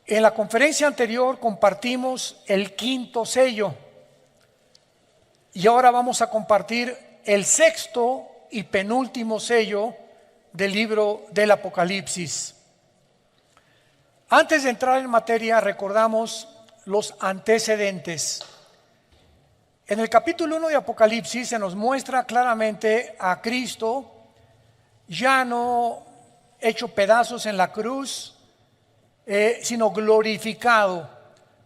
En la conferencia anterior compartimos el quinto sello y ahora vamos a compartir el sexto y penúltimo sello del libro del Apocalipsis. Antes de entrar en materia, recordamos los antecedentes. En el capítulo 1 de Apocalipsis se nos muestra claramente a Cristo ya no hecho pedazos en la cruz, sino glorificado,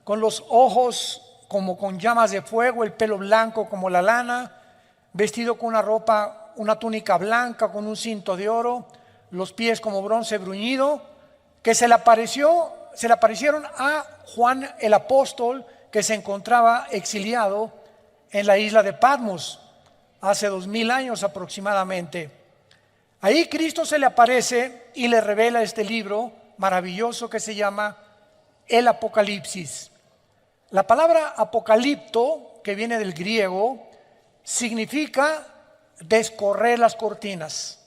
con los ojos como con llamas de fuego, el pelo blanco como la lana, vestido con una ropa, una túnica blanca con un cinto de oro, los pies como bronce bruñido, que se le aparecieron a Juan el apóstol, que se encontraba exiliado en la isla de Patmos hace 2000 años aproximadamente. Ahí Cristo se le aparece y le revela este libro maravilloso que se llama el Apocalipsis. La palabra apocalipto, que viene del griego, significa descorrer las cortinas.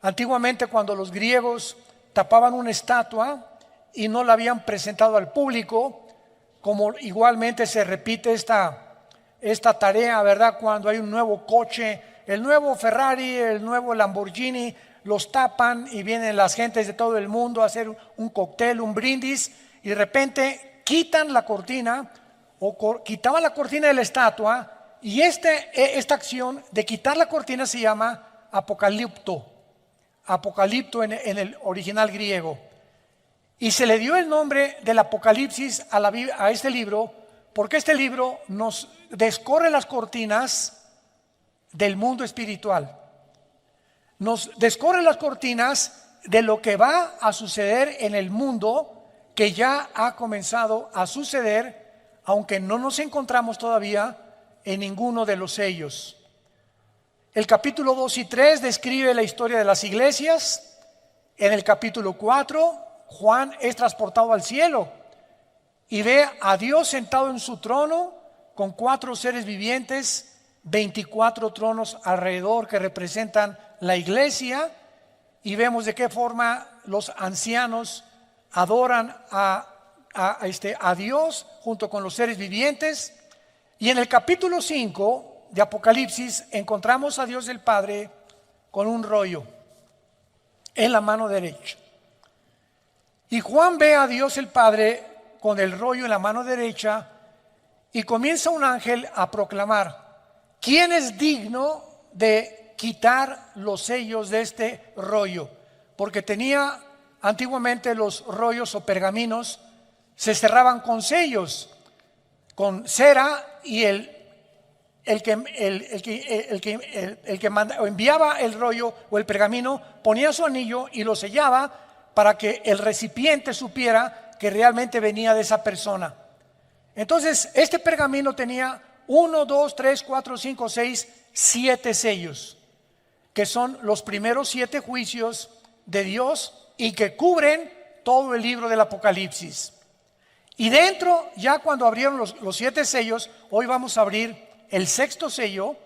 Antiguamente, cuando los griegos tapaban una estatua y no la habían presentado al público, como igualmente se repite esta tarea, ¿verdad? Cuando hay un nuevo coche, el nuevo Ferrari, el nuevo Lamborghini, los tapan y vienen las gentes de todo el mundo a hacer un cóctel, un brindis, y de repente quitan la cortina o quitaban la cortina de la estatua, y esta acción de quitar la cortina se llama apocalipto en el original griego. Y se le dio el nombre del Apocalipsis a este libro porque este libro nos descorre las cortinas del mundo espiritual. Nos descorre las cortinas de lo que va a suceder en el mundo, que ya ha comenzado a suceder, aunque no nos encontramos todavía en ninguno de los sellos. El capítulo 2 y 3 describe la historia de las iglesias. En el capítulo 4, Juan es transportado al cielo y ve a Dios sentado en su trono con 4 seres vivientes, 24 tronos alrededor que representan la iglesia, y vemos de qué forma los ancianos adoran a Dios junto con los seres vivientes. Y en el capítulo 5 de Apocalipsis encontramos a Dios el Padre con un rollo en la mano derecha. Y Juan ve a Dios el Padre con el rollo en la mano derecha y comienza un ángel a proclamar: ¿quién es digno de quitar los sellos de este rollo? Porque tenía antiguamente los rollos o pergaminos, se cerraban con sellos, con cera, y el que enviaba el rollo o el pergamino ponía su anillo y lo sellaba para que el recipiente supiera que realmente venía de esa persona. Entonces este pergamino tenía 1, 2, 3, 4, 5, 6, 7 sellos, que son los primeros 7 juicios de Dios y que cubren todo el libro del Apocalipsis. Y dentro, ya cuando abrieron los 7 sellos, hoy vamos a abrir el sexto sello,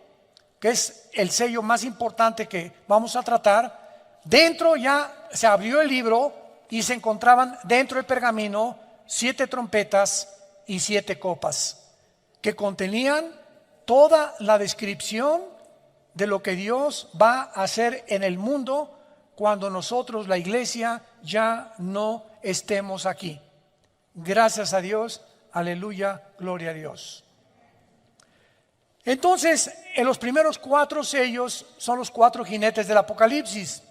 que es el sello más importante que vamos a tratar. Dentro ya se abrió el libro y se encontraban dentro del pergamino 7 trompetas y 7 copas, que contenían toda la descripción de lo que Dios va a hacer en el mundo cuando nosotros, la iglesia, ya no estemos aquí. Gracias a Dios, aleluya, gloria a Dios. Entonces, en los primeros 4 sellos son los 4 jinetes del Apocalipsis.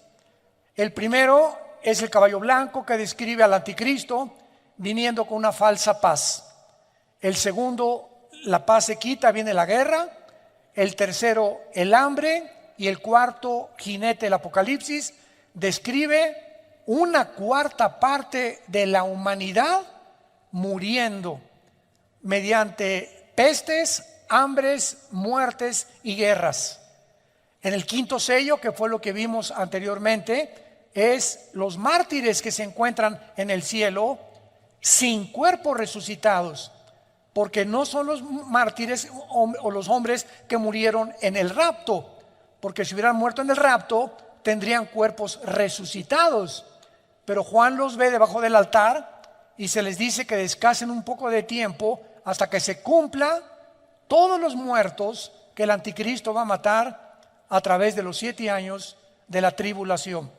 El primero es el caballo blanco, que describe al anticristo viniendo con una falsa paz. El segundo, la paz se quita, viene la guerra. El tercero, el hambre. Y el cuarto jinete del Apocalipsis describe una cuarta parte de la humanidad muriendo mediante pestes, hambres, muertes y guerras. En el quinto sello, que fue lo que vimos anteriormente, es los mártires que se encuentran en el cielo sin cuerpos resucitados, porque no son los mártires o los hombres que murieron en el rapto, porque si hubieran muerto en el rapto tendrían cuerpos resucitados. Pero Juan los ve debajo del altar y se les dice que descansen un poco de tiempo hasta que se cumpla todos los muertos que el anticristo va a matar a través de los 7 años de la tribulación.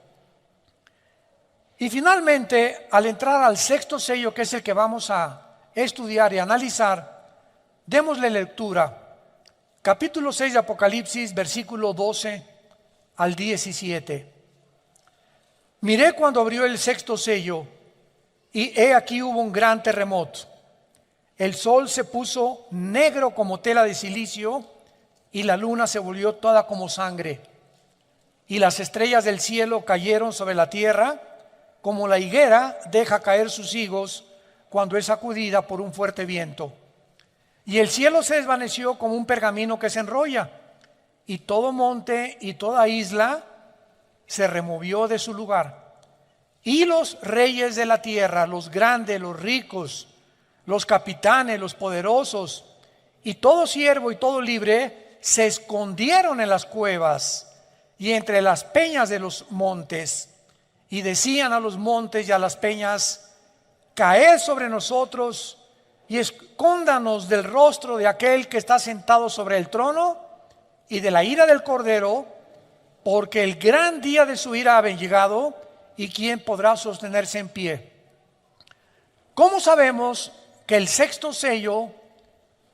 Y finalmente, al entrar al 6º sello, que es el que vamos a estudiar y analizar, démosle lectura. Capítulo 6 de Apocalipsis, versículo 12 al 17. Miré cuando abrió el 6º sello, y he aquí hubo un gran terremoto. El sol se puso negro como tela de silicio, y la luna se volvió toda como sangre. Y las estrellas del cielo cayeron sobre la tierra, como la higuera deja caer sus higos cuando es sacudida por un fuerte viento. Y el cielo se desvaneció como un pergamino que se enrolla, y todo monte y toda isla se removió de su lugar. Y los reyes de la tierra, los grandes, los ricos, los capitanes, los poderosos, y todo siervo y todo libre, se escondieron en las cuevas y entre las peñas de los montes, y decían a los montes y a las peñas: caed sobre nosotros y escóndanos del rostro de aquel que está sentado sobre el trono y de la ira del Cordero, porque el gran día de su ira ha llegado, y quién podrá sostenerse en pie. ¿Cómo sabemos que el 6º sello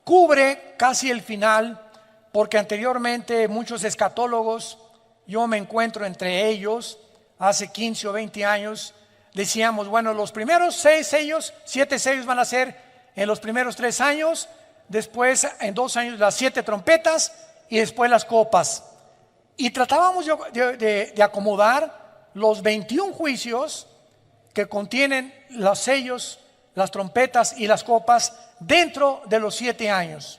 cubre casi el final? Porque anteriormente muchos escatólogos, yo me encuentro entre ellos, hace 15 o 20 años, decíamos, bueno, los primeros 6 sellos, 7 sellos van a ser en los primeros 3 años, después en 2 años las 7 trompetas y después las copas. Y tratábamos de acomodar los 21 juicios que contienen los sellos, las trompetas y las copas dentro de los 7 años.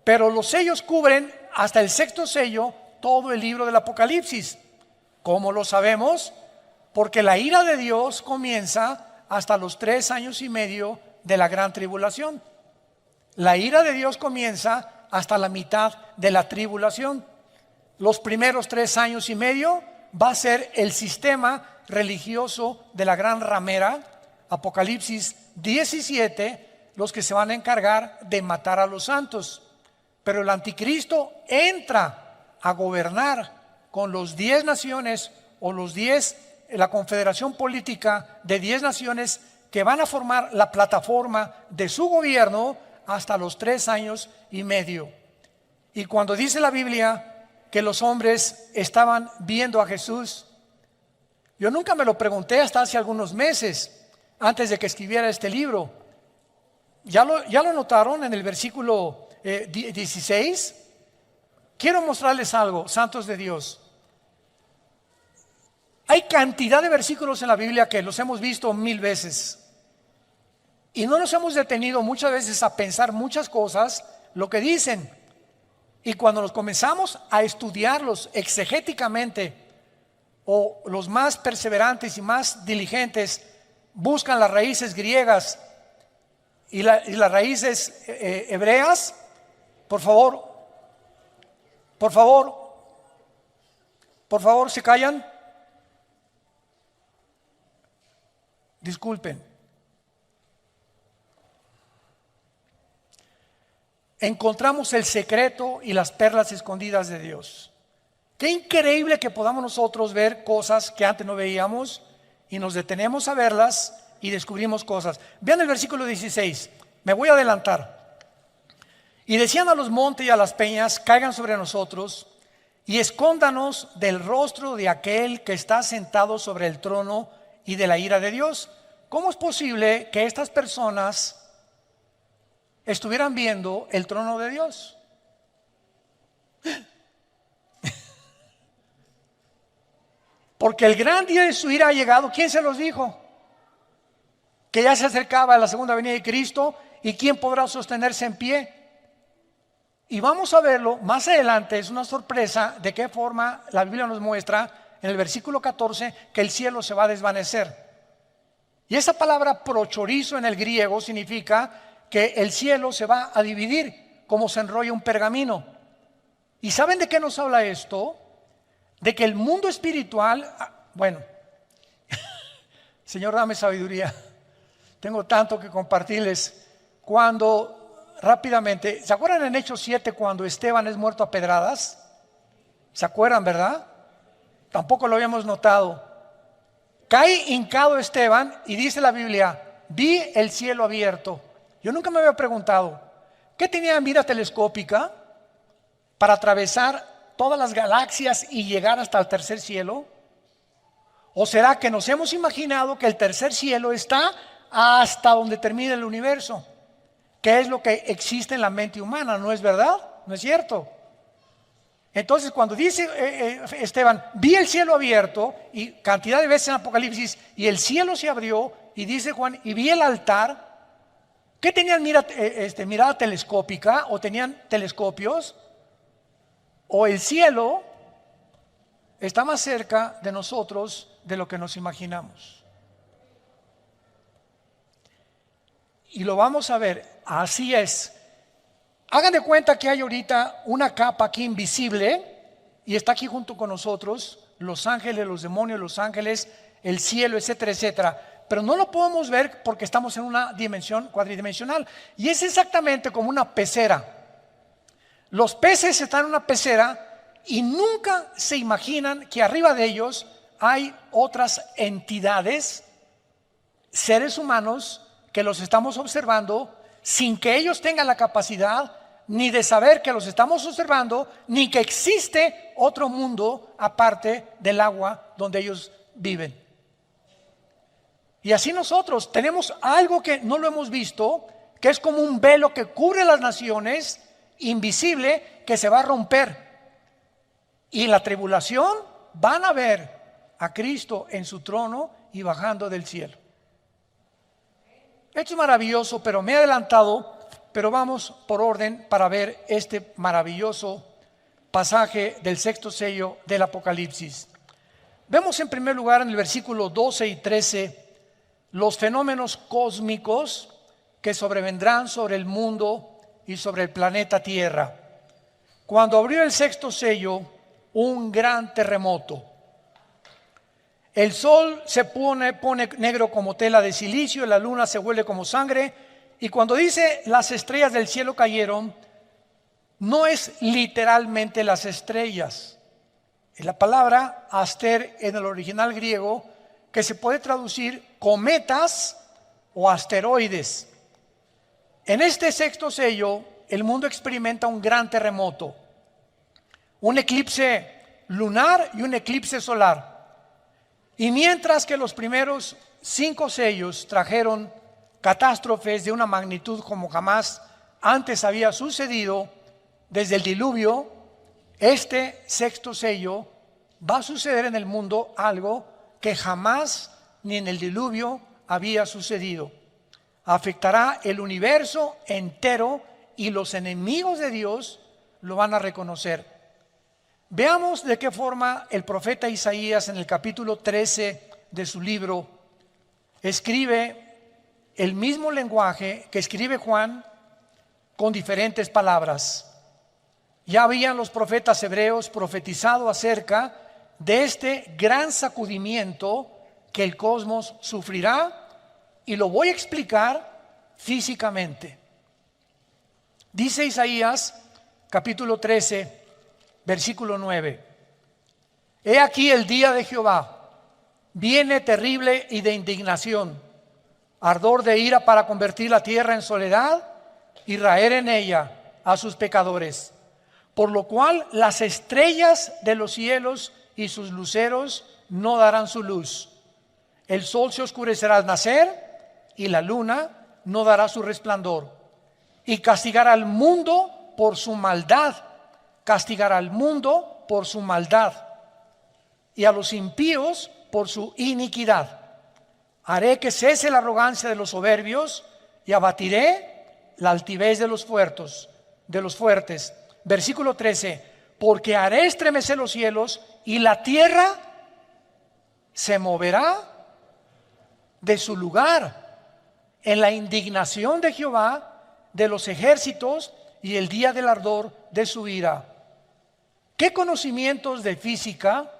Pero los sellos cubren hasta el 6º sello todo el libro del Apocalipsis. ¿Cómo lo sabemos? Porque la ira de Dios comienza hasta los 3 años y medio de la gran tribulación. La ira de Dios comienza hasta la mitad de la tribulación. Los primeros 3 años y medio va a ser el sistema religioso de la gran ramera, Apocalipsis 17, los que se van a encargar de matar a los santos. Pero el anticristo entra a gobernar con los 10 naciones o la confederación política de 10 naciones que van a formar la plataforma de su gobierno hasta los 3 años y medio. Y cuando dice la Biblia que los hombres estaban viendo a Jesús, yo nunca me lo pregunté hasta hace algunos meses, antes de que escribiera este libro. ¿Ya lo notaron en el versículo 16? Quiero mostrarles algo, santos de Dios. Hay cantidad de versículos en la Biblia que los hemos visto 1000 veces y no nos hemos detenido muchas veces a pensar muchas cosas, lo que dicen. Y cuando nos comenzamos a estudiarlos exegéticamente, o los más perseverantes y más diligentes buscan las raíces griegas y las raíces hebreas, por favor, ¿se callan? Disculpen. Encontramos el secreto y las perlas escondidas de Dios. Qué increíble que podamos nosotros ver cosas que antes no veíamos y nos detenemos a verlas y descubrimos cosas. Vean el versículo 16, me voy a adelantar. Y decían a los montes y a las peñas: caigan sobre nosotros y escóndanos del rostro de aquel que está sentado sobre el trono y de la ira de Dios. ¿Cómo es posible que estas personas estuvieran viendo el trono de Dios? Porque el gran día de su ira ha llegado. ¿Quién se los dijo? Que ya se acercaba la segunda venida de Cristo, y quién podrá sostenerse en pie. Y vamos a verlo más adelante. Es una sorpresa de qué forma la Biblia nos muestra en el versículo 14 que el cielo se va a desvanecer. Y esa palabra prochorizo en el griego significa que el cielo se va a dividir como se enrolla un pergamino. ¿Y saben de qué nos habla esto? De que el mundo espiritual, bueno, Señor, dame sabiduría. Tengo tanto que compartirles. Cuando, rápidamente, ¿se acuerdan en Hechos 7 cuando Esteban es muerto a pedradas? ¿Se acuerdan, verdad? Tampoco lo habíamos notado. Cae hincado Esteban y dice la Biblia, vi el cielo abierto. Yo nunca me había preguntado, ¿qué tenía mira telescópica para atravesar todas las galaxias y llegar hasta el tercer cielo? ¿O será que nos hemos imaginado que el tercer cielo está hasta donde termina el universo? ¿Qué es lo que existe en la mente humana? ¿No es verdad? ¿No es cierto? Entonces cuando dice Esteban, vi el cielo abierto, y cantidad de veces en Apocalipsis, y el cielo se abrió, y dice Juan, y vi el altar. ¿Qué tenían mirada telescópica? ¿O tenían telescopios? ¿O el cielo está más cerca de nosotros de lo que nos imaginamos? Y lo vamos a ver, así es. Hagan de cuenta que hay ahorita una capa aquí invisible y está aquí junto con nosotros, los ángeles, los demonios, los ángeles, el cielo, etcétera, etcétera. Pero no lo podemos ver porque estamos en una dimensión cuadridimensional. Y es exactamente como una pecera. Los peces están en una pecera y nunca se imaginan que arriba de ellos hay otras entidades, seres humanos, que los estamos observando sin que ellos tengan la capacidad ni de saber que los estamos observando, ni que existe otro mundo aparte del agua donde ellos viven. Y así nosotros tenemos algo que no lo hemos visto, que es como un velo que cubre las naciones, invisible, que se va a romper. Y en la tribulación van a ver a Cristo en su trono y bajando del cielo. Esto es maravilloso, pero me he adelantado, pero vamos por orden para ver este maravilloso pasaje del sexto sello del Apocalipsis. Vemos en primer lugar en el versículo 12 y 13 los fenómenos cósmicos que sobrevendrán sobre el mundo y sobre el planeta Tierra. Cuando abrió el sexto sello, un gran terremoto. El sol se pone negro como tela de silicio, la luna se vuelve como sangre, y cuando dice las estrellas del cielo cayeron, no es literalmente las estrellas. Es la palabra aster en el original griego, que se puede traducir cometas o asteroides. En este sexto sello, el mundo experimenta un gran terremoto, un eclipse lunar y un eclipse solar. Y mientras que los primeros 5 sellos trajeron catástrofes de una magnitud como jamás antes había sucedido desde el diluvio, este sexto sello va a suceder en el mundo algo que jamás ni en el diluvio había sucedido. Afectará el universo entero y los enemigos de Dios lo van a reconocer. Veamos de qué forma el profeta Isaías en el capítulo 13 de su libro escribe el mismo lenguaje que escribe Juan con diferentes palabras. Ya habían los profetas hebreos profetizado acerca de este gran sacudimiento que el cosmos sufrirá, y lo voy a explicar físicamente. Dice Isaías capítulo 13 versículo 9: He aquí el día de Jehová, viene terrible y de indignación, ardor de ira para convertir la tierra en soledad y raer en ella a sus pecadores. Por lo cual las estrellas de los cielos y sus luceros no darán su luz. El sol se oscurecerá al nacer y la luna no dará su resplandor. Y castigará al mundo por su maldad. Castigará al mundo por su maldad y a los impíos por su iniquidad. Haré que cese la arrogancia de los soberbios y abatiré la altivez de los fuertes. Versículo 13: Porque haré estremecer los cielos y la tierra se moverá de su lugar en la indignación de Jehová de los ejércitos y el día del ardor de su ira. ¿Qué conocimientos de física,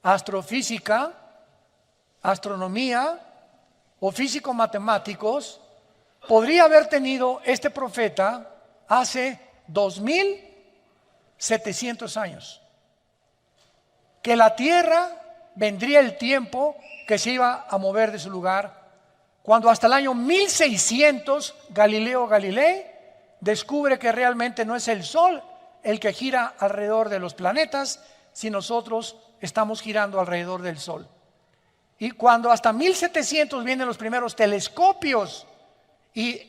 astrofísica, astronomía o físicos matemáticos podría haber tenido este profeta hace 2700 años? Que la tierra vendría el tiempo que se iba a mover de su lugar, cuando hasta el año 1600 Galileo Galilei descubre que realmente no es el Sol el que gira alrededor de los planetas, si nosotros estamos girando alrededor del Sol. Y cuando hasta 1700 vienen los primeros telescopios y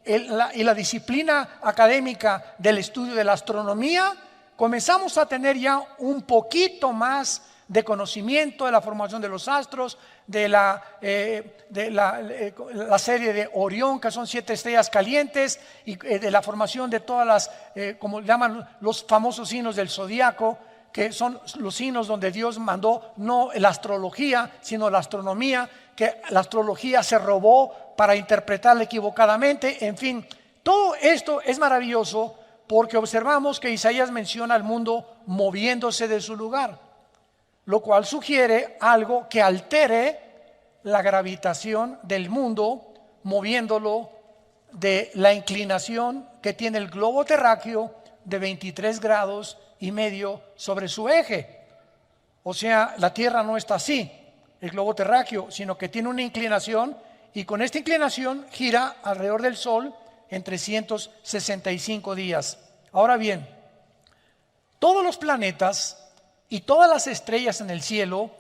la disciplina académica del estudio de la astronomía, comenzamos a tener ya un poquito más de conocimiento de la formación de los astros, de la serie de Orión, que son 7 estrellas calientes, y de la formación de todas las, como llaman los famosos signos del zodiaco, que son los signos donde Dios mandó no la astrología, sino la astronomía, que la astrología se robó para interpretarla equivocadamente. En fin, todo esto es maravilloso porque observamos que Isaías menciona al mundo moviéndose de su lugar, lo cual sugiere algo que altere la gravitación del mundo, moviéndolo de la inclinación que tiene el globo terráqueo de 23 grados y medio sobre su eje. O sea, la Tierra no está así, el globo terráqueo, sino que tiene una inclinación, y con esta inclinación gira alrededor del Sol en 365 días. Ahora bien, todos los planetas y todas las estrellas en el cielo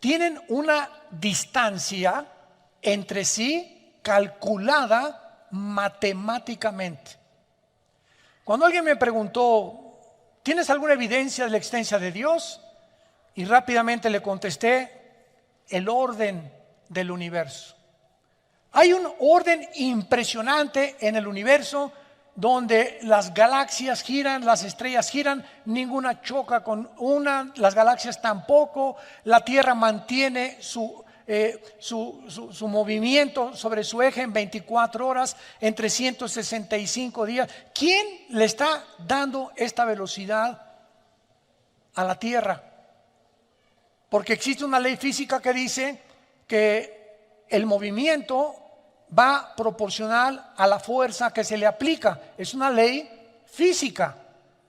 tienen una distancia entre sí calculada matemáticamente. Cuando alguien me preguntó, ¿tienes alguna evidencia de la existencia de Dios? Y rápidamente le contesté, el orden del universo. Hay un orden impresionante en el universo donde las galaxias giran, las estrellas giran, ninguna choca con una, las galaxias tampoco, la Tierra mantiene su movimiento sobre su eje en 24 horas, en 365 días. ¿Quién le está dando esta velocidad a la Tierra? Porque existe una ley física que dice que el movimiento va proporcional a la fuerza que se le aplica. Es una ley física.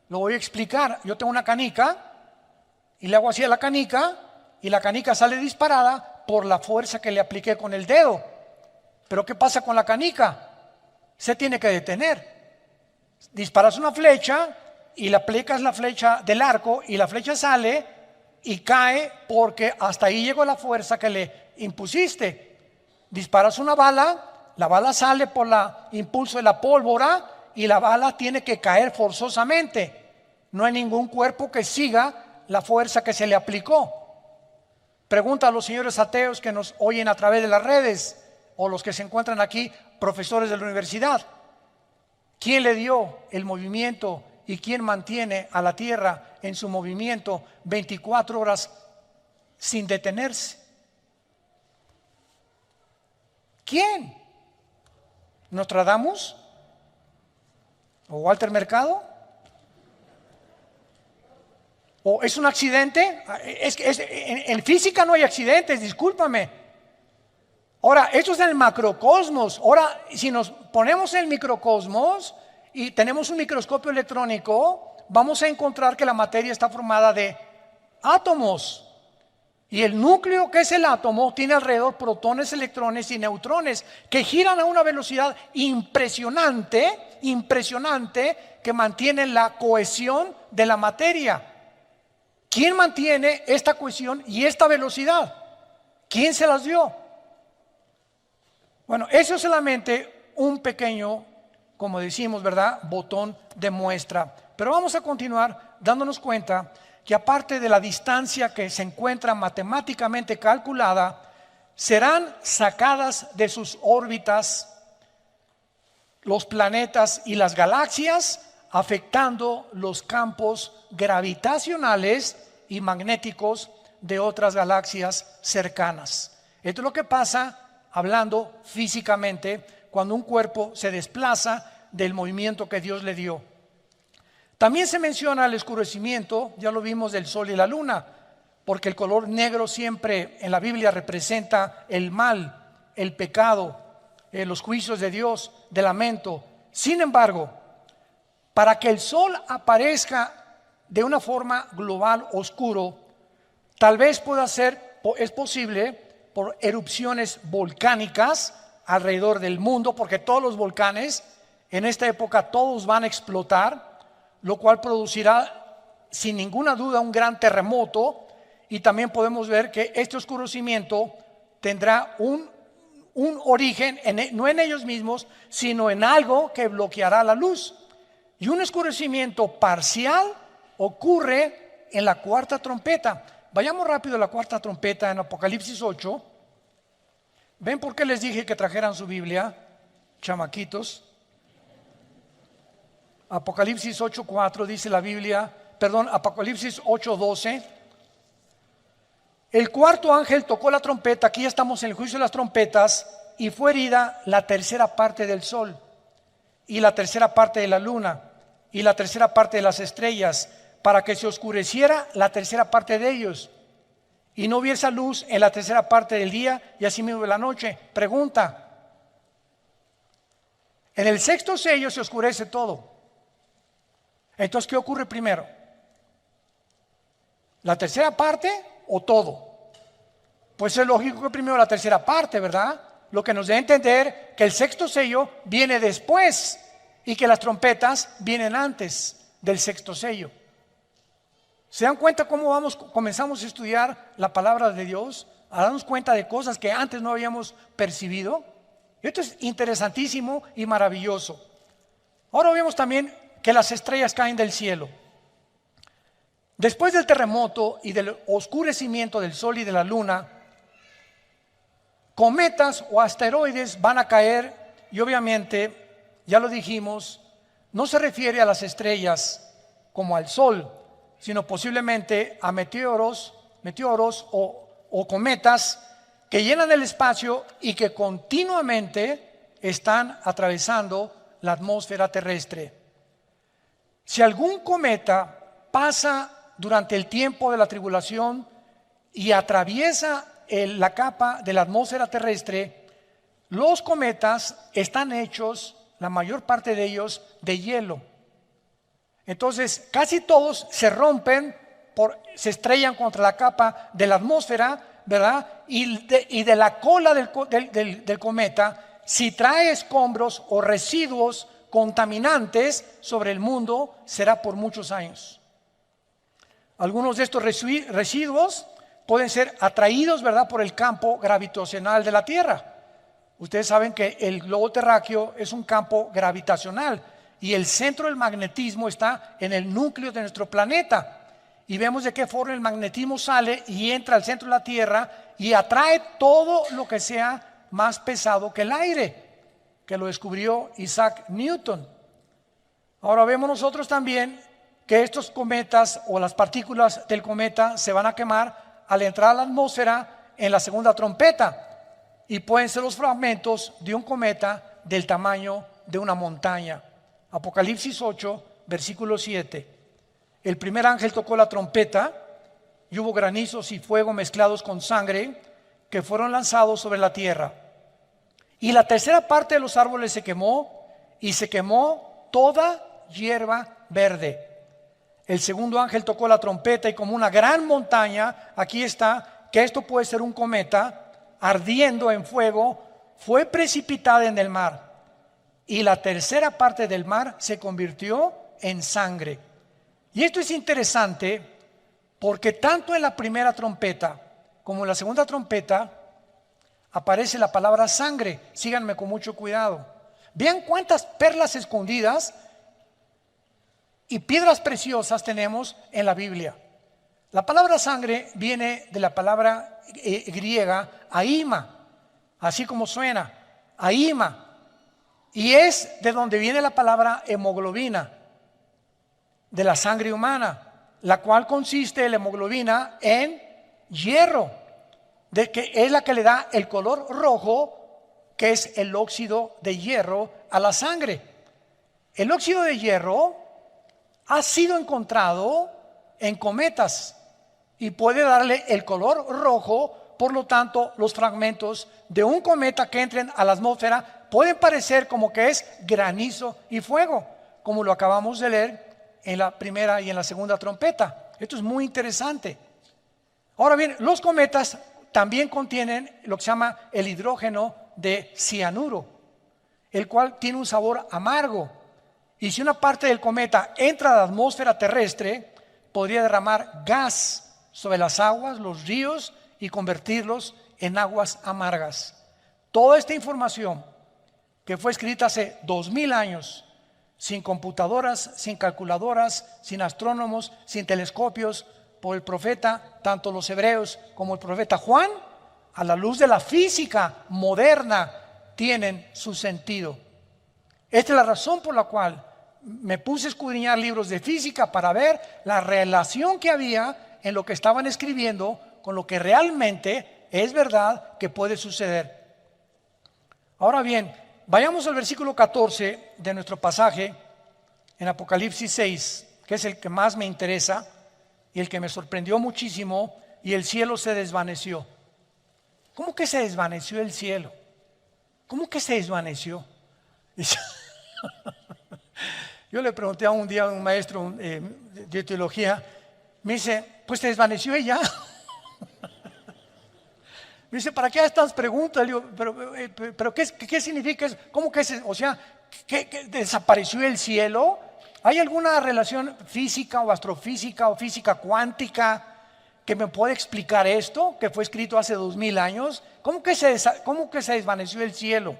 Lo voy a explicar. Yo tengo una canica y le hago así a la canica y la canica sale disparada por la fuerza que le apliqué con el dedo. Pero ¿qué pasa con la canica? Se tiene que detener. Disparas una flecha y le aplicas la flecha del arco y la flecha sale y cae porque hasta ahí llegó la fuerza que le impusiste. Disparas una bala, la bala sale por el impulso de la pólvora y la bala tiene que caer forzosamente. No hay ningún cuerpo que siga la fuerza que se le aplicó. Pregunta a los señores ateos que nos oyen a través de las redes o los que se encuentran aquí, profesores de la universidad. ¿Quién le dio el movimiento y quién mantiene a la Tierra en su movimiento 24 horas sin detenerse? ¿Quién? ¿Nostradamus? ¿O Walter Mercado? ¿O es un accidente? En física no hay accidentes, discúlpame. Ahora, esto es en el macrocosmos. Ahora, si nos ponemos en el microcosmos y tenemos un microscopio electrónico, vamos a encontrar que la materia está formada de átomos. Y el núcleo, que es el átomo, tiene alrededor protones, electrones y neutrones que giran a una velocidad impresionante, que mantienen la cohesión de la materia. ¿Quién mantiene esta cohesión y esta velocidad? ¿Quién se las dio? Bueno, eso es solamente un pequeño, como decimos, ¿verdad?, botón de muestra. Pero vamos a continuar dándonos cuenta que aparte de la distancia que se encuentra matemáticamente calculada, serán sacadas de sus órbitas los planetas y las galaxias, afectando los campos gravitacionales y magnéticos de otras galaxias cercanas. Esto es lo que pasa, hablando físicamente, cuando un cuerpo se desplaza del movimiento que Dios le dio. También se menciona el oscurecimiento, ya lo vimos, del sol y la luna, porque el color negro siempre en la Biblia representa el mal, el pecado, los juicios de Dios, de lamento. Sin embargo, para que el sol aparezca de una forma global oscuro, tal vez pueda ser, es posible por erupciones volcánicas alrededor del mundo, porque todos los volcanes en esta época todos van a explotar, lo cual producirá sin ninguna duda un gran terremoto. Y también podemos ver que este oscurecimiento tendrá un origen no en ellos mismos, sino en algo que bloqueará la luz. Y un oscurecimiento parcial ocurre en la cuarta trompeta. Vayamos rápido a la cuarta trompeta en Apocalipsis 8. ¿Ven por qué les dije que trajeran su Biblia, chamaquitos? Apocalipsis 8:4 dice la Biblia, Apocalipsis 8:12. El cuarto ángel tocó la trompeta, aquí estamos en el juicio de las trompetas, y fue herida la tercera parte del sol, y la tercera parte de la luna, y la tercera parte de las estrellas, para que se oscureciera la tercera parte de ellos, y no hubiese luz en la tercera parte del día, y así mismo de la noche. Pregunta: en el sexto sello se oscurece todo. Entonces, ¿qué ocurre primero? ¿La tercera parte o todo? Pues es lógico que primero la tercera parte, ¿verdad? Lo que nos debe entender que el sexto sello viene después y que las trompetas vienen antes del sexto sello. ¿Se dan cuenta cómo comenzamos a estudiar la palabra de Dios? A darnos cuenta de cosas que antes no habíamos percibido. Esto es interesantísimo y maravilloso. Ahora vemos también que las estrellas caen del cielo. Después del terremoto y del oscurecimiento del sol y de la luna, cometas o asteroides van a caer, y obviamente, ya lo dijimos, no se refiere a las estrellas como al sol, sino posiblemente a meteoros o cometas que llenan el espacio y que continuamente están atravesando la atmósfera terrestre. Si algún cometa pasa durante el tiempo de la tribulación y atraviesa la capa de la atmósfera terrestre, los cometas están hechos, la mayor parte de ellos, de hielo. Entonces, casi todos se rompen, se estrellan contra la capa de la atmósfera, ¿verdad? Y de la cola del cometa, si trae escombros o residuos contaminantes sobre el mundo, será por muchos años. Algunos de estos residuos pueden ser atraídos, ¿verdad?, por el campo gravitacional de la Tierra. Ustedes saben que el globo terráqueo es un campo gravitacional y el centro del magnetismo está en el núcleo de nuestro planeta. Y vemos de qué forma el magnetismo sale y entra al centro de la Tierra y atrae todo lo que sea más pesado que el aire, que lo descubrió Isaac Newton. Ahora vemos nosotros también que estos cometas o las partículas del cometa se van a quemar al entrar a la atmósfera en la segunda trompeta, y pueden ser los fragmentos de un cometa del tamaño de una montaña. Apocalipsis 8, versículo 7. El primer ángel tocó la trompeta y hubo granizos y fuego mezclados con sangre que fueron lanzados sobre la tierra. Y la tercera parte de los árboles se quemó, y se quemó toda hierba verde. El segundo ángel tocó la trompeta y como una gran montaña, aquí está, que esto puede ser un cometa, ardiendo en fuego, fue precipitada en el mar. Y la tercera parte del mar se convirtió en sangre. Y esto es interesante porque tanto en la primera trompeta como en la segunda trompeta aparece la palabra sangre. Síganme con mucho cuidado. Vean cuántas perlas escondidas y piedras preciosas tenemos en la Biblia. La palabra sangre viene de la palabra griega aima, así como suena, aima, y es de donde viene la palabra hemoglobina, de la sangre humana, la cual consiste la hemoglobina en hierro, de que es la que le da el color rojo, que es el óxido de hierro a la sangre. El óxido de hierro ha sido encontrado en cometas y puede darle el color rojo Por lo tanto, los fragmentos de un cometa que entren a la atmósfera pueden parecer como que es granizo y fuego, como lo acabamos de leer en la primera y en la segunda trompeta. Esto es muy interesante. Ahora bien, los cometas también contienen lo que se llama el hidrógeno de cianuro, el cual tiene un sabor amargo. Y si una parte del cometa entra a la atmósfera terrestre, podría derramar gas sobre las aguas, los ríos, y convertirlos en aguas amargas. Toda esta información que fue escrita hace 2000 años, sin computadoras, sin calculadoras, sin astrónomos, sin telescopios, por el profeta, tanto los hebreos como el profeta Juan, a la luz de la física moderna, tienen su sentido. Esta es la razón por la cual me puse a escudriñar libros de física para ver la relación que había en lo que estaban escribiendo con lo que realmente es verdad que puede suceder. Ahora bien, vayamos al versículo 14 de nuestro pasaje en Apocalipsis 6, que es el que más me interesa y el que me sorprendió muchísimo. Y el cielo se desvaneció. ¿Cómo que se desvaneció el cielo? ¿Cómo que se desvaneció? Yo le pregunté un día a un maestro de teología, me dice, pues se desvaneció ella. Me dice, ¿para qué estas preguntas? Le digo, pero ¿qué significa eso? ¿Cómo que ¿que desapareció el cielo? ¿Hay alguna relación física o astrofísica o física cuántica que me puede explicar esto, que fue escrito hace 2000 años? ¿Cómo que se desvaneció el cielo?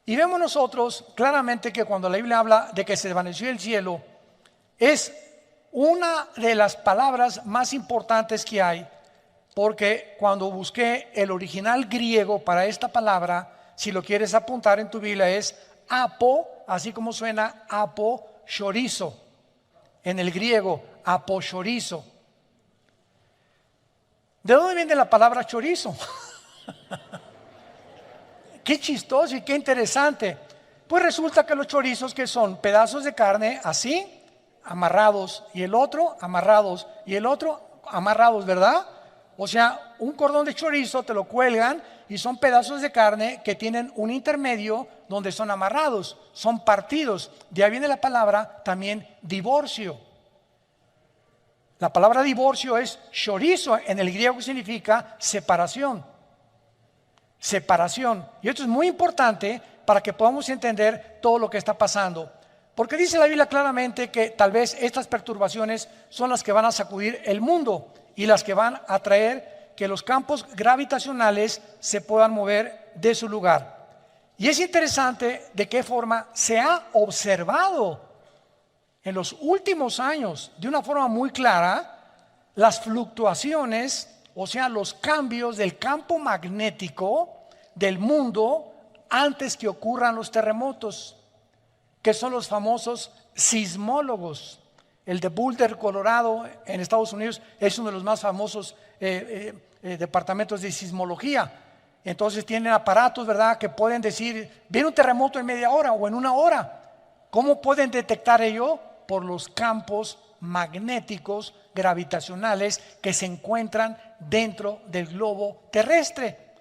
Y vemos nosotros claramente que cuando la Biblia habla de que se desvaneció el cielo, es una de las palabras más importantes que hay, porque cuando busqué el original griego para esta palabra, si lo quieres apuntar en tu Biblia, es apo, así como suena aposhorizo, en el griego, aposhorizo. ¿De dónde viene la palabra chorizo? Qué chistoso y qué interesante. Pues resulta que los chorizos, que son pedazos de carne así, amarrados, y el otro amarrados, y el otro amarrados, ¿verdad? O sea, un cordón de chorizo te lo cuelgan y son pedazos de carne que tienen un intermedio donde son amarrados, son partidos. De ahí viene la palabra también divorcio. La palabra divorcio es chorizo, en el griego, que significa separación. Separación. Y esto es muy importante para que podamos entender todo lo que está pasando. Porque dice la Biblia claramente que tal vez estas perturbaciones son las que van a sacudir el mundo y las que van a traer que los campos gravitacionales se puedan mover de su lugar. Y es interesante de qué forma se ha observado en los últimos años, de una forma muy clara, las fluctuaciones, o sea, los cambios del campo magnético del mundo antes que ocurran los terremotos, que son los famosos sismólogos. El de Boulder, Colorado, en Estados Unidos, es uno de los más famosos departamentos de sismología. Entonces tienen aparatos, ¿verdad?, que pueden decir, viene un terremoto en media hora o en una hora. ¿Cómo pueden detectar ello? Por los campos magnéticos gravitacionales que se encuentran dentro del globo terrestre.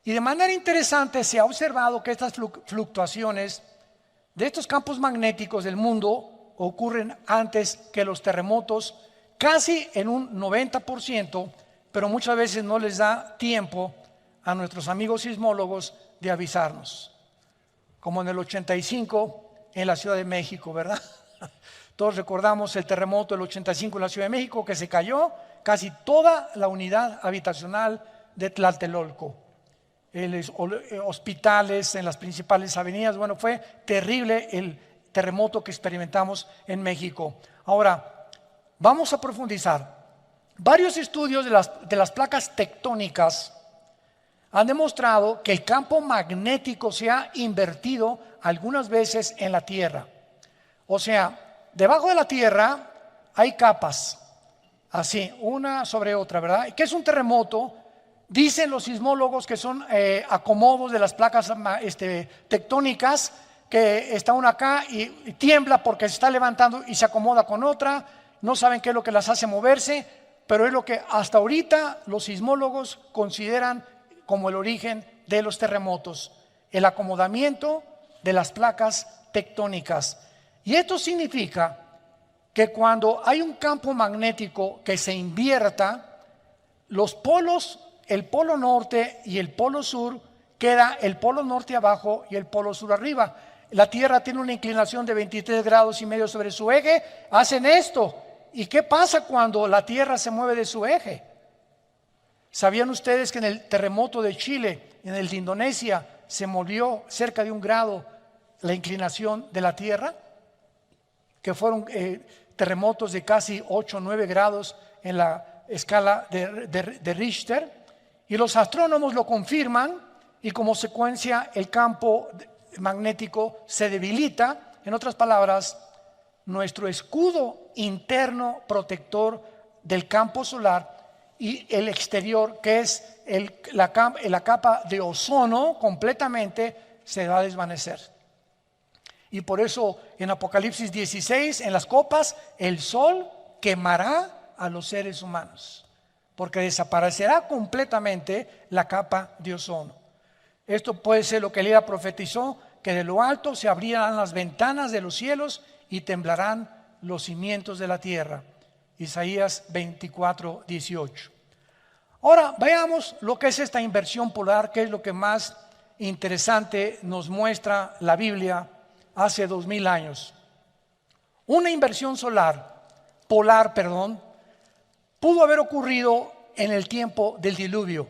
Y de manera interesante se ha observado que estas fluctuaciones de estos campos magnéticos del mundo ocurren antes que los terremotos, casi en un 90%, pero muchas veces no les da tiempo a nuestros amigos sismólogos de avisarnos. Como en el 85 en la Ciudad de México, ¿verdad? Todos recordamos el terremoto del 85 en la Ciudad de México, que se cayó casi toda la unidad habitacional de Tlatelolco. Hospitales en las principales avenidas. Bueno, fue terrible el terremoto que experimentamos en México. Ahora, vamos a profundizar. Varios estudios de las placas tectónicas han demostrado que el campo magnético se ha invertido algunas veces en la Tierra. O sea, debajo de la Tierra hay capas, así, una sobre otra, ¿verdad? ¿Qué es un terremoto? Dicen los sismólogos que son acomodos de las placas tectónicas, que está una acá y tiembla porque se está levantando y se acomoda con otra. No saben qué es lo que las hace moverse. pero es lo que hasta ahorita los sismólogos consideran como el origen de los terremotos, el acomodamiento de las placas tectónicas. Y esto significa que cuando hay un campo magnético que se invierta, los polos, el polo norte y el polo sur, queda el polo norte abajo y el polo sur arriba. La Tierra tiene una inclinación de 23 grados y medio sobre su eje, hacen esto. ¿Y qué pasa cuando la Tierra se mueve de su eje? ¿Sabían ustedes que en el terremoto de Chile, en el de Indonesia, se movió cerca de 1 grado la inclinación de la Tierra? Que fueron terremotos de casi 8 o 9 grados en la escala de Richter. Y los astrónomos lo confirman y como consecuencia el campo magnético se debilita. En otras palabras, nuestro escudo interno protector del campo solar y el exterior, que es la capa de ozono, completamente se va a desvanecer. Y por eso en Apocalipsis 16, en las copas, el sol quemará a los seres humanos, porque desaparecerá completamente la capa de ozono. Esto puede ser lo que Elías profetizó, que de lo alto se abrirán las ventanas de los cielos y temblarán los cimientos de la tierra. Isaías 24, 18. Ahora veamos lo que es esta inversión polar, que es lo que más interesante nos muestra la Biblia hace 2000 años. Una inversión polar, pudo haber ocurrido en el tiempo del diluvio,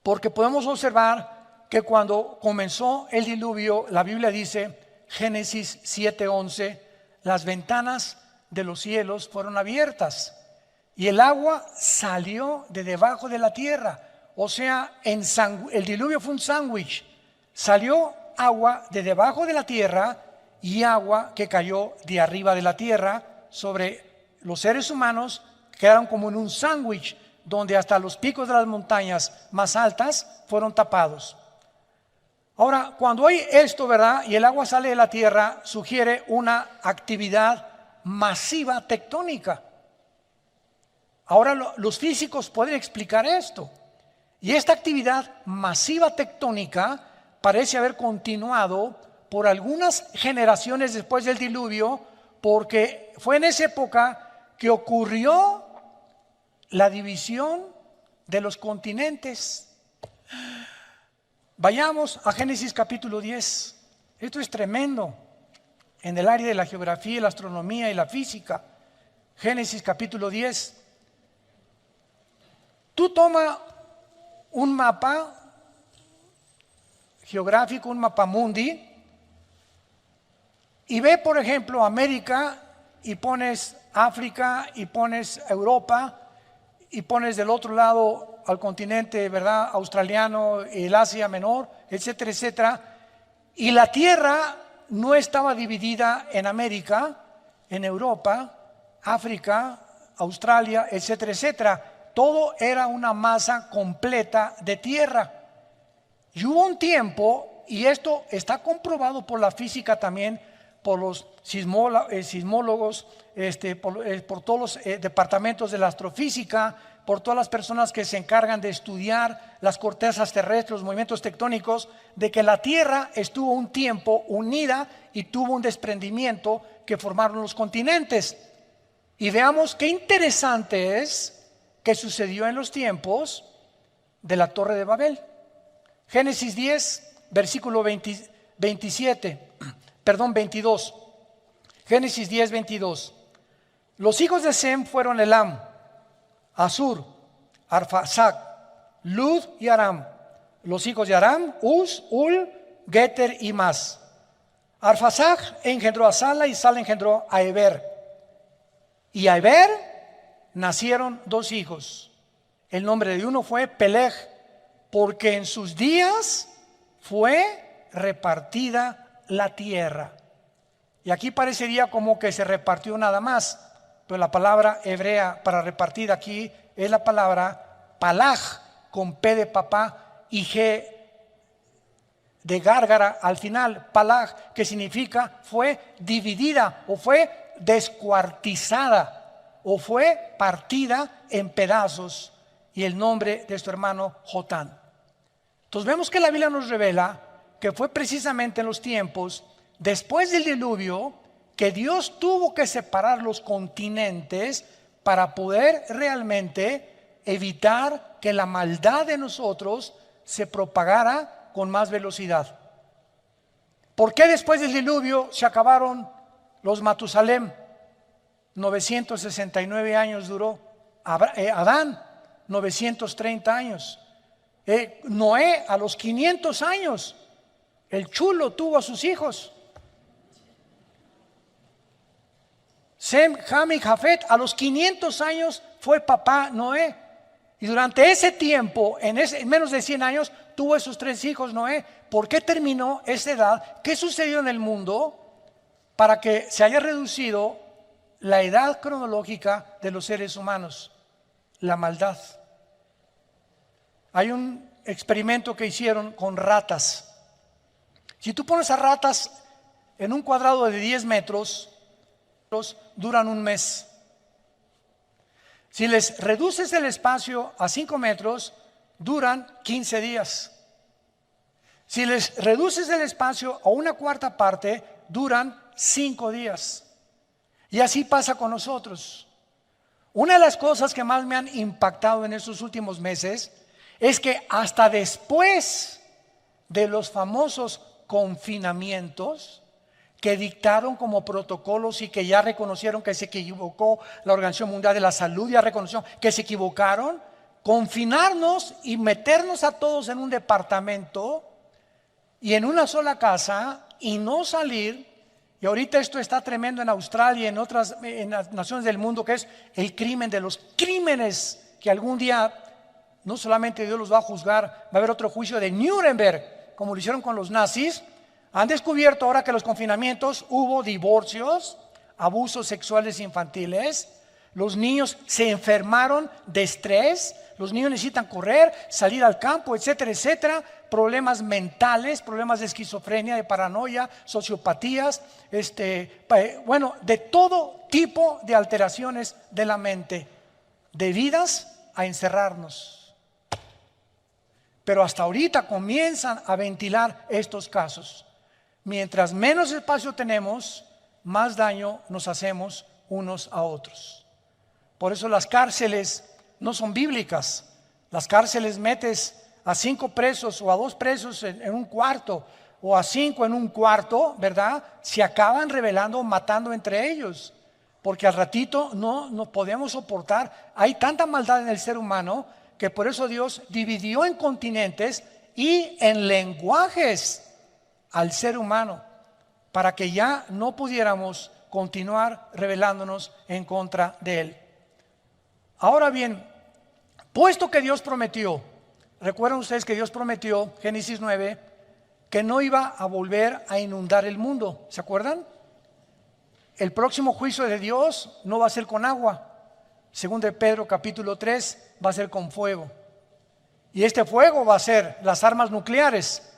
porque podemos observar que cuando comenzó el diluvio, la Biblia dice, Génesis 7:11, las ventanas de los cielos fueron abiertas y el agua salió de debajo de la tierra. O sea, el diluvio fue un sándwich. Salió agua de debajo de la tierra y agua que cayó de arriba de la tierra sobre los seres humanos. Quedaron como en un sándwich donde hasta los picos de las montañas más altas fueron tapados. Ahora, cuando hay esto, ¿verdad? Y el agua sale de la tierra, sugiere una actividad masiva tectónica. Ahora los físicos pueden explicar esto. Y esta actividad masiva tectónica parece haber continuado por algunas generaciones después del diluvio, porque fue en esa época que ocurrió la división de los continentes. Vayamos a Génesis capítulo 10. Esto es tremendo en el área de la geografía, la astronomía y la física. Génesis capítulo 10. Tú toma un mapa geográfico, un mapa mundi, y ve, por ejemplo, América, y pones África, y pones Europa, y pones del otro lado al continente, ¿verdad?, australiano, el Asia Menor, etcétera, etcétera. Y la Tierra no estaba dividida en América, en Europa, África, Australia, etcétera, etcétera. Todo era una masa completa de tierra. Y hubo un tiempo, y esto está comprobado por la física también, por los sismólogos, por todos los departamentos de la astrofísica, por todas las personas que se encargan de estudiar las cortezas terrestres, los movimientos tectónicos, de que la Tierra estuvo un tiempo unida y tuvo un desprendimiento que formaron los continentes. Y veamos qué interesante es que sucedió en los tiempos de la Torre de Babel. Génesis 10, versículo 22. Génesis 10, 22. Los hijos de Sem fueron Elam, Asur, Arfaxad, Lud y Aram. Los hijos de Aram, Uz, Ul, Geter y Mas. Arfaxad engendró a Sala y Sala engendró a Eber. Y a Eber nacieron 2 hijos. El nombre de uno fue Peleg, porque en sus días fue repartida la tierra. Y aquí parecería como que se repartió nada más, pero la palabra hebrea para repartir aquí es la palabra palag, con P de papá y G de gárgara al final. Palag, que significa fue dividida o fue descuartizada. o fue partida en pedazos, y el nombre de su hermano Jotán. Entonces vemos que la Biblia nos revela que fue precisamente en los tiempos después del diluvio que Dios tuvo que separar los continentes para poder realmente evitar que la maldad de nosotros se propagara con más velocidad. ¿Por qué después del diluvio se acabaron los Matusalem? 969 años duró. Adán, 930 años. Noé, a los 500 años. El chulo tuvo a sus hijos. Sem, Ham y Jafet, a los 500 años fue papá Noé. Y durante ese tiempo, en menos de 100 años, tuvo esos 3 hijos Noé. ¿Por qué terminó esa edad? ¿Qué sucedió en el mundo para que se haya reducido la edad cronológica de los seres humanos? La maldad. Hay un experimento que hicieron con ratas. Si tú pones a ratas en un cuadrado de 10 metros, duran un mes. Si les reduces el espacio a 5 metros, duran 15 días. Si les reduces el espacio a una cuarta parte, duran 5 días. Y así pasa con nosotros. Una de las cosas que más me han impactado en estos últimos meses es que hasta después de los famosos confinamientos que dictaron como protocolos y que ya reconocieron que se equivocó, la Organización Mundial de la Salud ya reconoció que se equivocaron, confinarnos y meternos a todos en un departamento y en una sola casa y no salir. Y ahorita esto está tremendo en Australia y en las naciones del mundo, que es el crimen de los crímenes, que algún día no solamente Dios los va a juzgar, va a haber otro juicio de Nuremberg, como lo hicieron con los nazis. Han descubierto ahora que en los confinamientos hubo divorcios, abusos sexuales infantiles, los niños se enfermaron de estrés, los niños necesitan correr, salir al campo, etcétera, etcétera, problemas mentales, problemas de esquizofrenia, de paranoia, sociopatías, de todo tipo de alteraciones de la mente, debidas a encerrarnos. Pero hasta ahorita comienzan a ventilar estos casos. Mientras menos espacio tenemos, más daño nos hacemos unos a otros. Por eso las cárceles no son bíblicas. Las cárceles metes a 5 presos o a 2 presos en un cuarto, o a 5 en un cuarto, ¿verdad? Se acaban rebelando, matando entre ellos, porque al ratito no podemos soportar. Hay tanta maldad en el ser humano que por eso Dios dividió en continentes y en lenguajes al ser humano, para que ya no pudiéramos continuar rebelándonos en contra de Él. Ahora bien, puesto que Dios prometió, recuerdan ustedes que Dios prometió, Génesis 9, que no iba a volver a inundar el mundo, ¿se acuerdan? El próximo juicio de Dios no va a ser con agua, según de Pedro capítulo 3, va a ser con fuego. Y este fuego va a ser las armas nucleares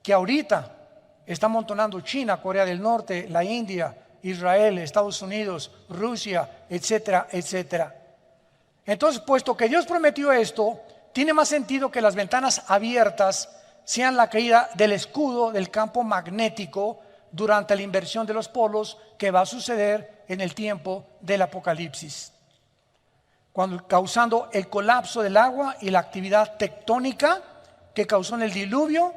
que ahorita está amontonando China, Corea del Norte, la India, Israel, Estados Unidos, Rusia, etcétera, etcétera. Entonces, puesto que Dios prometió esto, tiene más sentido que las ventanas abiertas sean la caída del escudo del campo magnético durante la inversión de los polos que va a suceder en el tiempo del Apocalipsis, causando el colapso del agua y la actividad tectónica que causó en el diluvio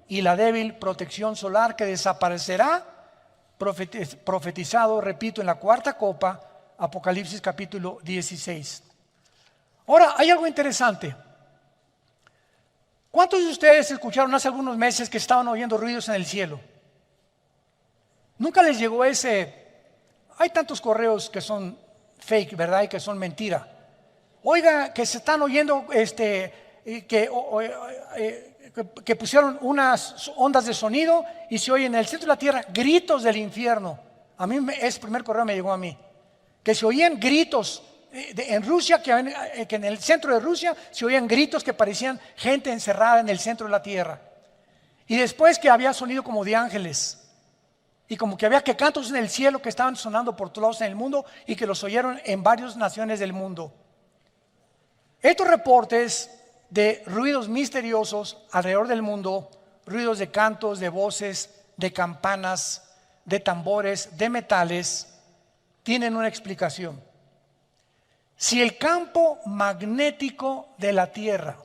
y la débil protección solar que desaparecerá, profetizado, repito, en la 4ª copa, Apocalipsis capítulo 16. Ahora, hay algo interesante. ¿Cuántos de ustedes escucharon hace algunos meses que estaban oyendo ruidos en el cielo? ¿Nunca les llegó ese? Hay tantos correos que son fake, ¿verdad? Y que son mentira. Oiga, que se están oyendo, que pusieron unas ondas de sonido y se oye en el centro de la tierra gritos del infierno. A mí ese primer correo me llegó a mí, que se oían gritos en Rusia, que en el centro de Rusia se oían gritos que parecían gente encerrada en el centro de la tierra. Y después que había sonido como de ángeles. y como que había que cantos en el cielo que estaban sonando por todos lados en el mundo y que los oyeron en varias naciones del mundo. Estos reportes de ruidos misteriosos alrededor del mundo, ruidos de cantos, de voces, de campanas, de tambores, de metales, tienen una explicación. Si el campo magnético de la Tierra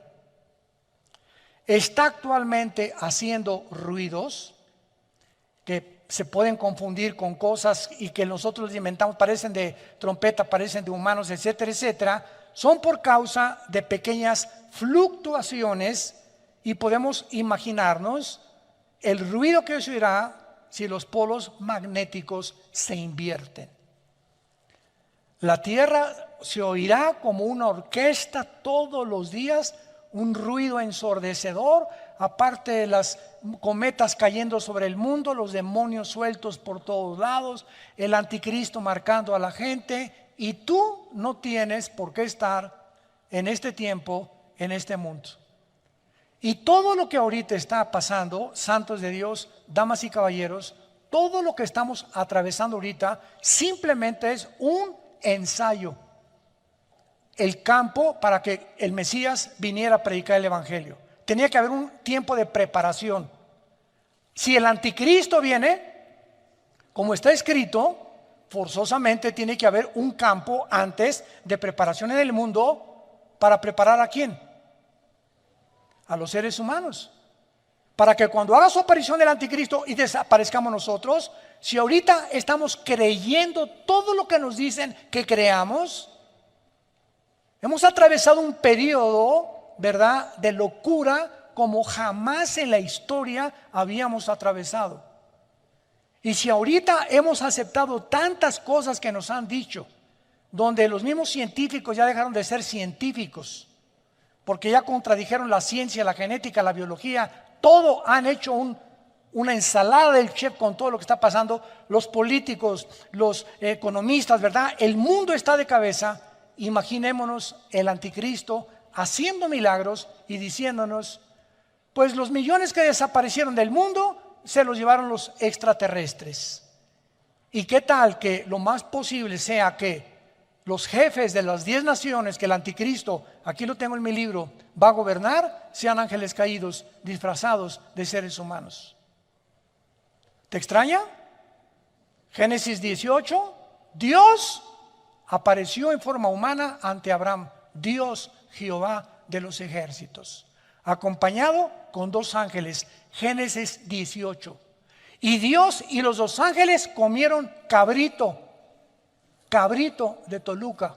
está actualmente haciendo ruidos que se pueden confundir con cosas y que nosotros inventamos, parecen de trompeta, parecen de humanos, etcétera, etcétera, son por causa de pequeñas fluctuaciones y podemos imaginarnos el ruido que se oirá si los polos magnéticos se invierten. La Tierra se oirá como una orquesta todos los días, un ruido ensordecedor, aparte de las cometas cayendo sobre el mundo, los demonios sueltos por todos lados, el anticristo marcando a la gente, y tú no tienes por qué estar en este tiempo, en este mundo. Y todo lo que ahorita está pasando, santos de Dios, damas y caballeros, todo lo que estamos atravesando ahorita simplemente es un ensayo, el campo para que el Mesías viniera a predicar el Evangelio. Tenía que haber un tiempo de preparación. Si el anticristo viene, como está escrito, forzosamente tiene que haber un campo antes de preparación en el mundo. ¿Para preparar a quién? A los seres humanos, para que cuando haga su aparición el anticristo y desaparezcamos nosotros, si ahorita estamos creyendo todo lo que nos dicen que creamos, hemos atravesado un periodo, ¿verdad?, de locura como jamás en la historia habíamos atravesado. Y si ahorita hemos aceptado tantas cosas que nos han dicho, donde los mismos científicos ya dejaron de ser científicos, porque ya contradijeron la ciencia, la genética, la biología, todo han hecho una ensalada del chef con todo lo que está pasando, los políticos, los economistas, ¿verdad? El mundo está de cabeza. Imaginémonos el anticristo haciendo milagros y diciéndonos, pues los millones que desaparecieron del mundo se los llevaron los extraterrestres. ¿Y qué tal que lo más posible sea que los jefes de las 10 naciones que el anticristo, aquí lo tengo en mi libro, va a gobernar, sean ángeles caídos disfrazados de seres humanos? ¿Te extraña? Génesis 18, Dios apareció en forma humana ante Abraham, Dios Jehová de los ejércitos, acompañado con 2 ángeles. Génesis 18. Y Dios y los 2 ángeles comieron cabrito de Toluca.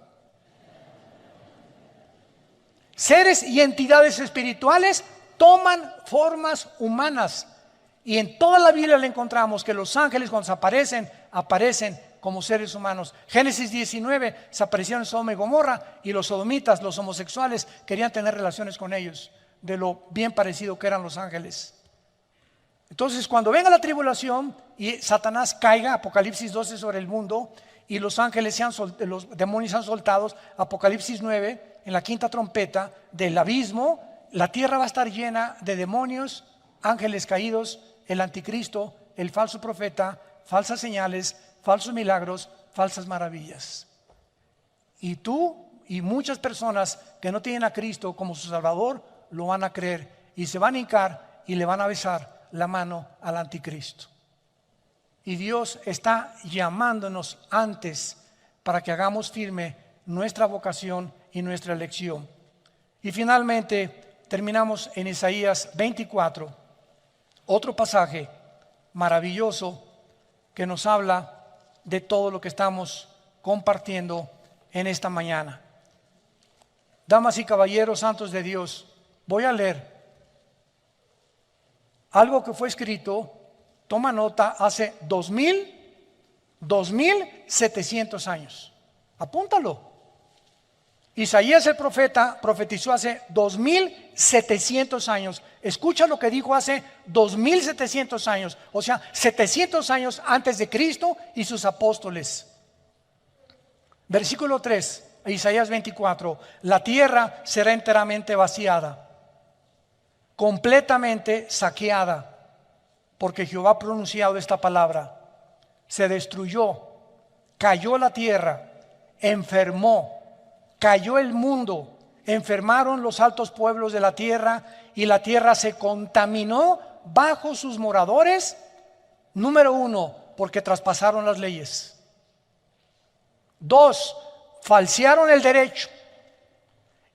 Seres y entidades espirituales toman formas humanas. Y en toda la Biblia le encontramos que los ángeles cuando se aparecen como seres humanos. Génesis 19, se aparecieron Sodoma y Gomorra, y los sodomitas, los homosexuales, querían tener relaciones con ellos, de lo bien parecido que eran los ángeles. Entonces, cuando venga la tribulación y Satanás caiga, Apocalipsis 12, sobre el mundo, y los ángeles los demonios sean soltados, Apocalipsis 9, en la 5ª trompeta del abismo, la tierra va a estar llena de demonios, ángeles caídos, el anticristo, el falso profeta, falsas señales, falsos milagros, falsas maravillas. Y tú y muchas personas que no tienen a Cristo como su Salvador lo van a creer y se van a hincar y le van a besar la mano al anticristo. Y Dios está llamándonos antes para que hagamos firme nuestra vocación y nuestra elección. Y finalmente terminamos en Isaías 24, otro pasaje maravilloso que nos habla de todo lo que estamos compartiendo en esta mañana. Damas y caballeros santos de Dios, voy a leer algo que fue escrito, toma nota, hace 2700 años. Apúntalo. Isaías el profeta profetizó hace 2700 años. Escucha lo que dijo hace 2700 años, o sea, 700 años antes de Cristo y sus apóstoles. Versículo 3, Isaías 24: la tierra será enteramente vaciada, completamente saqueada, porque Jehová ha pronunciado esta palabra. se destruyó, cayó la tierra, enfermó, cayó el mundo, enfermaron los altos pueblos de la tierra y la tierra se contaminó bajo sus moradores. Número 1, porque traspasaron las leyes. 2, falsearon el derecho.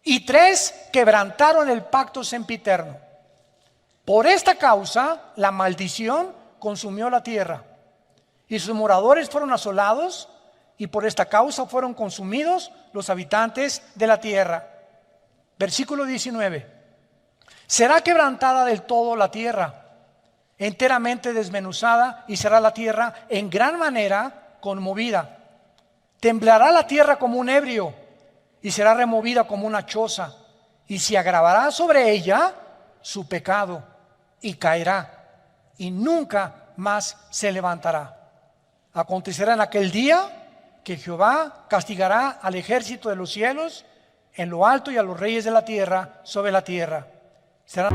Y 3, quebrantaron el pacto sempiterno. Por esta causa, la maldición consumió la tierra y sus moradores fueron asolados, y por esta causa fueron consumidos los habitantes de la tierra. Versículo 19. Será quebrantada del todo la tierra, enteramente desmenuzada, y será la tierra en gran manera conmovida. Temblará la tierra como un ebrio, y será removida como una choza, y se agravará sobre ella su pecado, y caerá, y nunca más se levantará. Acontecerá en aquel día que Jehová castigará al ejército de los cielos en lo alto y a los reyes de la tierra sobre la tierra. Será